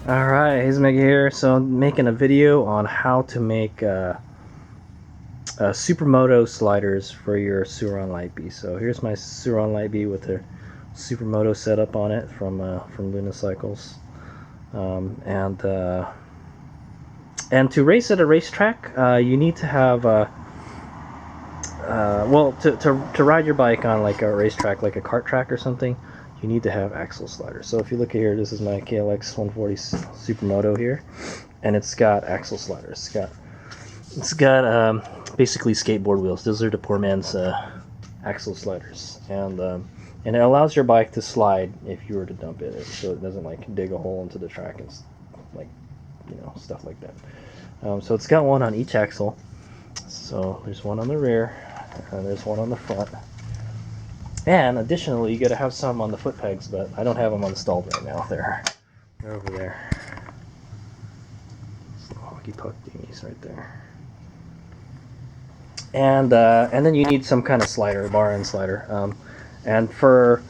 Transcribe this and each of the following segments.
Alright, HadesOmega here. So I'm making a video on how to make Supermoto sliders for your Sur Ron Light Bee. So here's my Sur Ron Light Bee with the Supermoto setup on it from Lunicycles. And to race at a racetrack, you need to have well, to ride your bike on like a racetrack, like a kart track or something, you need to have axle sliders. So if you look at here, this is my KLX 140 Supermoto here, and it's got axle sliders. It's got basically skateboard wheels. Those are the poor man's axle sliders, and it allows your bike to slide if you were to dump it, so it doesn't like dig a hole into the track and like, you know, stuff like that. So it's got one on each axle. So there's one on the rear, and there's one on the front. And additionally, you got to have some on the foot pegs, but I don't have them installed right now. They're over there. Some hockey puck thingies right there. And then you need some kind of slider, bar end slider. And for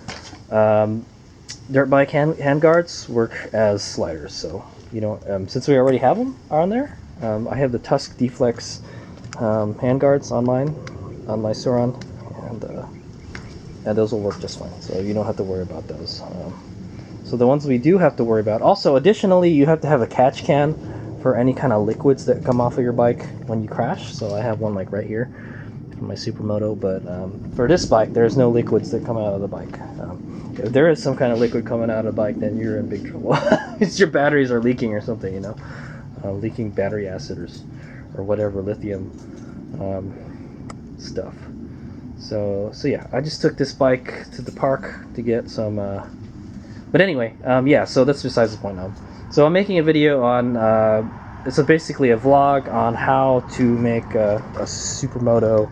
dirt bike hand guards work as sliders. So you know, since we already have them on there, I have the Tusk Deflex hand guards on mine, on my Sur Ron, and those will work just fine, so you don't have to worry about those. So the ones we do have to worry about, also additionally, you have to have a catch can for any kind of liquids that come off of your bike when you crash. So I have one like right here for my Supermoto, but for this bike there's no liquids that come out of the bike. If there is some kind of liquid coming out of the bike, then you're in big trouble. It's your batteries are leaking or something, you know, leaking battery acid or whatever, lithium stuff. So yeah, I just took this bike to the park to get some, but anyway, yeah, so that's besides the point now. So I'm making a video on, it's basically a vlog on how to make a Supermoto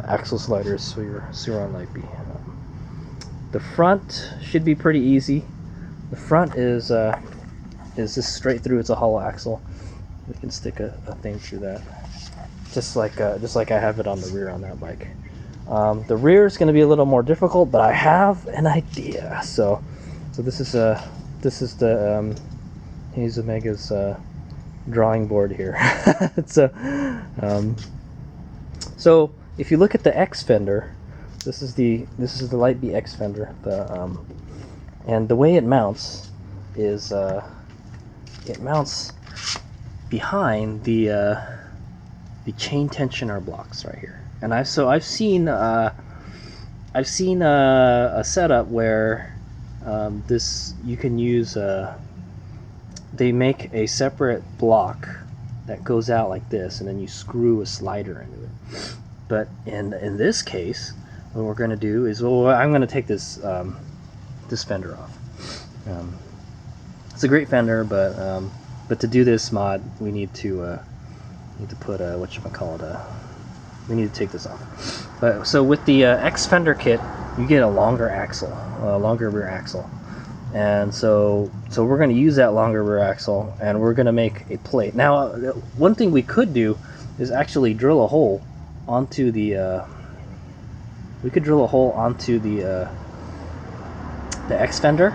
axle sliders for your Sur Ron Light Bee. The front should be pretty easy. The front is just straight through, it's a hollow axle. We can stick a thing through that. Just like I have it on the rear on that bike. The rear is going to be a little more difficult, but I have an idea. So this is the HadesOmega's drawing board here. So if you look at the X fender, this is the Light Bee X fender. And the way it mounts is it mounts behind the chain tensioner blocks right here. And I've seen a setup where you can use they make a separate block that goes out like this, and then you screw a slider into it. But in this case, what we're going to do is, well, I'm going to take this this fender off. It's a great fender, but to do this mod, we need to put we need to take this off. But so with the X fender kit, you get a longer axle, longer rear axle, and so we're going to use that longer rear axle, and we're going to make a plate. Now, one thing we could do is actually drill a hole onto the. We could drill a hole onto the X fender,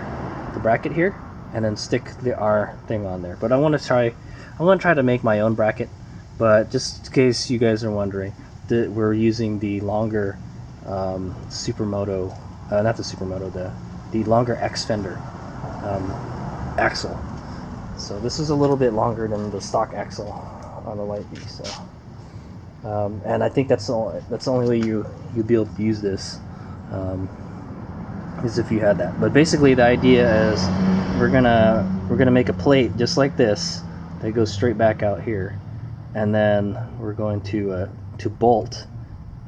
the bracket here, and then stick our thing on there. But I want to try to make my own bracket. But just in case you guys are wondering, we're using the longer Supermoto, not the Supermoto, the longer X fender axle. So this is a little bit longer than the stock axle on the Light Bee. So, and I think that's the only way you'll be able to use this is if you had that. But basically, the idea is we're gonna make a plate just like this that goes straight back out here. And then we're going to bolt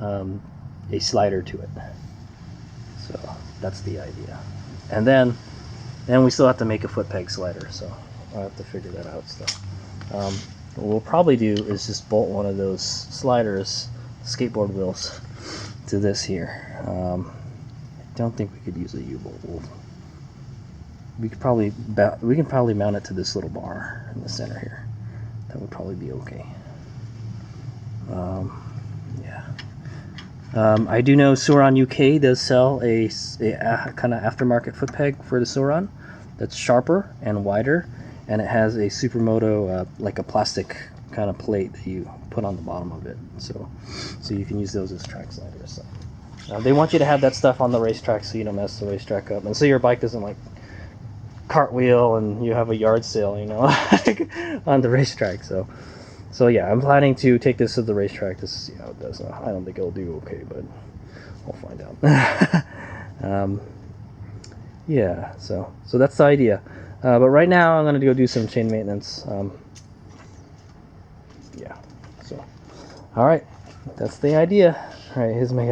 a slider to it. So that's the idea. And then And we still have to make a foot peg slider, so I'll have to figure that out still. What we'll probably do is just bolt one of those sliders, skateboard wheels, to this here. I don't think we could use a U-bolt. We can probably mount it to this little bar in the center here. That would probably be okay. Yeah. I do know Sur Ron UK does sell a kind of aftermarket foot peg for the Sur Ron that's sharper and wider, and it has a Supermoto like a plastic kind of plate that you put on the bottom of it, so you can use those as track sliders. So they want you to have that stuff on the racetrack so you don't mess the racetrack up, and so your bike doesn't like cartwheel and you have a yard sale, you know, on the racetrack. So yeah, I'm planning to take this to the racetrack to see how it does. I don't think it'll do okay, but we'll find out. Yeah, so that's the idea. But right now I'm gonna go do some chain maintenance. Yeah, so all right, that's the idea. All right, here's my